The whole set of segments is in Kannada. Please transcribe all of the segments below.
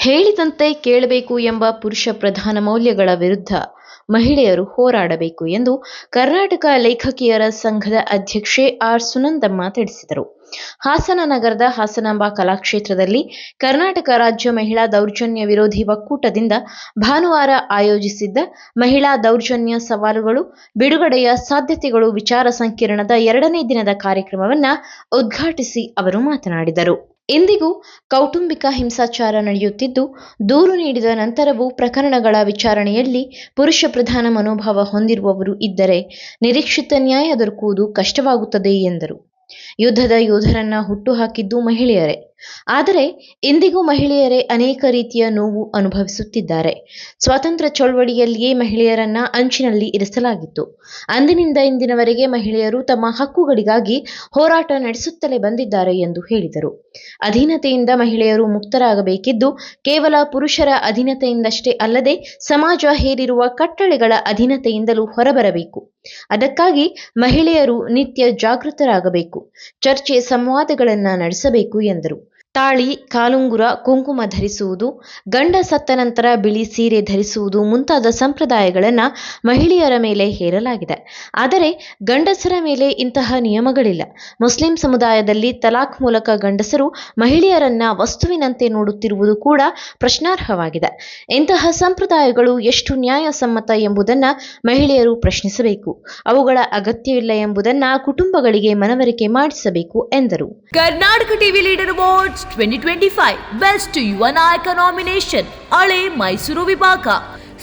ಹೇಳಿದಂತೆ ಕೇಳಬೇಕು ಎಂಬ ಪುರುಷ ಪ್ರಧಾನ ಮೌಲ್ಯಗಳ ವಿರುದ್ಧ ಮಹಿಳೆಯರು ಹೋರಾಡಬೇಕು ಎಂದು ಕರ್ನಾಟಕ ಲೇಖಕಿಯರ ಸಂಘದ ಅಧ್ಯಕ್ಷೆ ಆರ್ ಸುನಂದಮ್ಮ ತಿಳಿಸಿದರು. ಹಾಸನ ನಗರದ ಹಾಸನಾಂಬ ಕಲಾಕ್ಷೇತ್ರದಲ್ಲಿ ಕರ್ನಾಟಕ ರಾಜ್ಯ ಮಹಿಳಾ ದೌರ್ಜನ್ಯ ವಿರೋಧಿ ಒಕ್ಕೂಟದಿಂದ ಭಾನುವಾರ ಆಯೋಜಿಸಿದ್ದ ಮಹಿಳಾ ದೌರ್ಜನ್ಯ ಸವಾಲುಗಳು, ಬಿಡುಗಡೆಯ ಸಾಧ್ಯತೆಗಳು ವಿಚಾರ ಸಂಕಿರಣದ 2ನೇ ದಿನದ ಕಾರ್ಯಕ್ರಮವನ್ನು ಉದ್ಘಾಟಿಸಿ ಅವರು ಮಾತನಾಡಿದರು. ಇಂದಿಗೂ ಕೌಟುಂಬಿಕ ಹಿಂಸಾಚಾರ ನಡೆಯುತ್ತಿದ್ದು, ದೂರು ನೀಡಿದ ನಂತರವೂ ಪ್ರಕರಣಗಳ ವಿಚಾರಣೆಯಲ್ಲಿ ಪುರುಷ ಪ್ರಧಾನ ಮನೋಭಾವ ಹೊಂದಿರುವವರು ಇದ್ದರೆ ನಿರೀಕ್ಷಿತ ನ್ಯಾಯ ದೊರಕುವುದು ಕಷ್ಟವಾಗುತ್ತದೆ ಎಂದರು. ಯುದ್ಧದ ಯೋಧರನ್ನ ಹುಟ್ಟುಹಾಕಿದ್ದು ಮಹಿಳೆಯರೇ. ಆದರೆ ಇಂದಿಗೂ ಮಹಿಳೆಯರೇ ಅನೇಕ ರೀತಿಯ ನೋವು ಅನುಭವಿಸುತ್ತಿದ್ದಾರೆ. ಸ್ವಾತಂತ್ರ್ಯ ಚಳವಳಿಯಲ್ಲಿಯೇ ಮಹಿಳೆಯರನ್ನ ಅಂಚಿನಲ್ಲಿ ಇರಿಸಲಾಗಿತ್ತು. ಅಂದಿನಿಂದ ಇಂದಿನವರೆಗೆ ಮಹಿಳೆಯರು ತಮ್ಮ ಹಕ್ಕುಗಳಿಗಾಗಿ ಹೋರಾಟ ನಡೆಸುತ್ತಲೇ ಬಂದಿದ್ದಾರೆ ಎಂದು ಹೇಳಿದರು. ಅಧೀನತೆಯಿಂದ ಮಹಿಳೆಯರು ಮುಕ್ತರಾಗಬೇಕಿದ್ದು, ಕೇವಲ ಪುರುಷರ ಅಧೀನತೆಯಿಂದಷ್ಟೇ ಅಲ್ಲದೆ ಸಮಾಜ ಹೇರಿರುವ ಕಟ್ಟಳೆಗಳ ಅಧೀನತೆಯಿಂದಲೂ ಹೊರಬರಬೇಕು. ಅದಕ್ಕಾಗಿ ಮಹಿಳೆಯರು ನಿತ್ಯ ಜಾಗೃತರಾಗಬೇಕು, ಚರ್ಚೆ ಸಂವಾದಗಳನ್ನು ನಡೆಸಬೇಕು ಎಂದರು. ತಾಳಿ, ಕಾಲುಂಗುರ, ಕುಂಕುಮ ಧರಿಸುವುದು, ಗಂಡ ಸತ್ತ ನಂತರ ಬಿಳಿ ಸೀರೆ ಧರಿಸುವುದು ಮುಂತಾದ ಸಂಪ್ರದಾಯಗಳನ್ನು ಮಹಿಳೆಯರ ಮೇಲೆ ಹೇರಲಾಗಿದೆ. ಆದರೆ ಗಂಡಸರ ಮೇಲೆ ಇಂತಹ ನಿಯಮಗಳಿಲ್ಲ. ಮುಸ್ಲಿಂ ಸಮುದಾಯದಲ್ಲಿ ತಲಾಖ್ ಮೂಲಕ ಗಂಡಸರು ಮಹಿಳೆಯರನ್ನ ವಸ್ತುವಿನಂತೆ ನೋಡುತ್ತಿರುವುದು ಕೂಡ ಪ್ರಶ್ನಾರ್ಹವಾಗಿದೆ. ಇಂತಹ ಸಂಪ್ರದಾಯಗಳು ಎಷ್ಟು ನ್ಯಾಯಸಮ್ಮತ ಎಂಬುದನ್ನು ಮಹಿಳೆಯರು ಪ್ರಶ್ನಿಸಬೇಕು. ಅವುಗಳ ಅಗತ್ಯವಿಲ್ಲ ಎಂಬುದನ್ನು ಕುಟುಂಬಗಳಿಗೆ ಮನವರಿಕೆ ಮಾಡಿಸಬೇಕು ಎಂದರು. Karnataka TV leader awards 2025 best ಯುವ ನಾಯಕ ನಾಮಿನೇಷನ್ ಹಳೆ ಮೈಸೂರು ವಿಭಾಗ.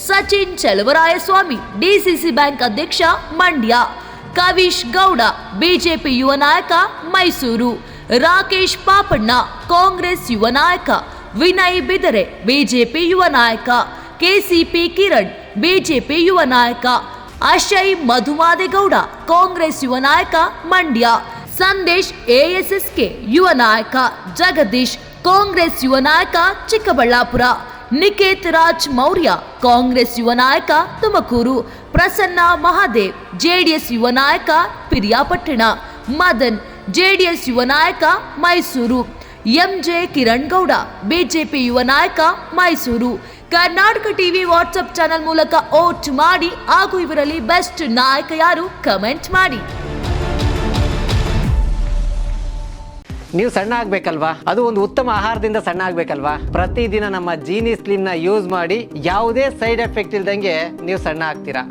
ಸಚಿನ್ ಚಲುವರಾಯಸ್ವಾಮಿ, ಡಿಸಿಸಿ ಬ್ಯಾಂಕ್ ಅಧ್ಯಕ್ಷ, ಮಂಡ್ಯ. ಕವಿಶ್ ಗೌಡ, ಬಿಜೆಪಿ ಯುವ ನಾಯಕ, ಮೈಸೂರು. ರಾಕೇಶ್ ಪಾಪಣ್ಣ, ಕಾಂಗ್ರೆಸ್ ಯುವ ನಾಯಕ. ವಿನಯ್ ಬಿದರೆ, ಬಿಜೆಪಿ ಯುವ ನಾಯಕ. ಕೆಸಿಪಿ ಕಿರಣ್, ಬಿಜೆಪಿ ಯುವ ನಾಯಕ. ಅಶಯ್ ಮಧುಮಾದೇಗೌಡ, ಕಾಂಗ್ರೆಸ್ ಯುವ ನಾಯಕ, ಮಂಡ್ಯ. ಸಂದೇಶ್ ಎಎಸ್ಎಸ್ಕೆ ಯುವ ನಾಯಕ. ಜಗದೀಶ್, ಕಾಂಗ್ರೆಸ್ ಯುವ ನಾಯಕ, ಚಿಕ್ಕಬಳ್ಳಾಪುರ. ನಿಕೇತ್ ರಾಜ್ ಮೌರ್ಯ, ಕಾಂಗ್ರೆಸ್ ಯುವ ನಾಯಕ, ತುಮಕೂರು. ಪ್ರಸನ್ನ ಮಹಾದೇವ್, ಜೆಡಿಎಸ್ ಯುವ ನಾಯಕ, ಪಿರಿಯಾಪಟ್ಟಣ. ಮದನ್, ಜೆಡಿಎಸ್ ಯುವ ನಾಯಕ, ಮೈಸೂರು. ಎಂಜೆ ಕಿರಣ್ ಗೌಡ, ಬಿಜೆಪಿ ಯುವ ನಾಯಕ, Mysuru. Karnataka TV WhatsApp channel ಮೂಲಕ ವೋಟ್ ಮಾಡಿ ಹಾಗೂ ಇವರಲ್ಲಿ ಬೆಸ್ಟ್ ನಾಯಕ ಯಾರು ಕಮೆಂಟ್ ಮಾಡಿ. ನೀವು ಸಣ್ಣ ಆಗ್ಬೇಕಲ್ವಾ? ಅದು ಒಂದು ಉತ್ತಮ ಆಹಾರದಿಂದ ಸಣ್ಣ ಆಗ್ಬೇಕಲ್ವಾ? ಪ್ರತಿದಿನ ನಮ್ಮ ಜೀನಿ ಸ್ಲಿಮ್ನ ಯೂಸ್ ಮಾಡಿ ಯಾವುದೇ ಸೈಡ್ ಎಫೆಕ್ಟ್ ಇಲ್ದಂಗೆ ನೀವು ಸಣ್ಣ ಆಗ್ತೀರಾ.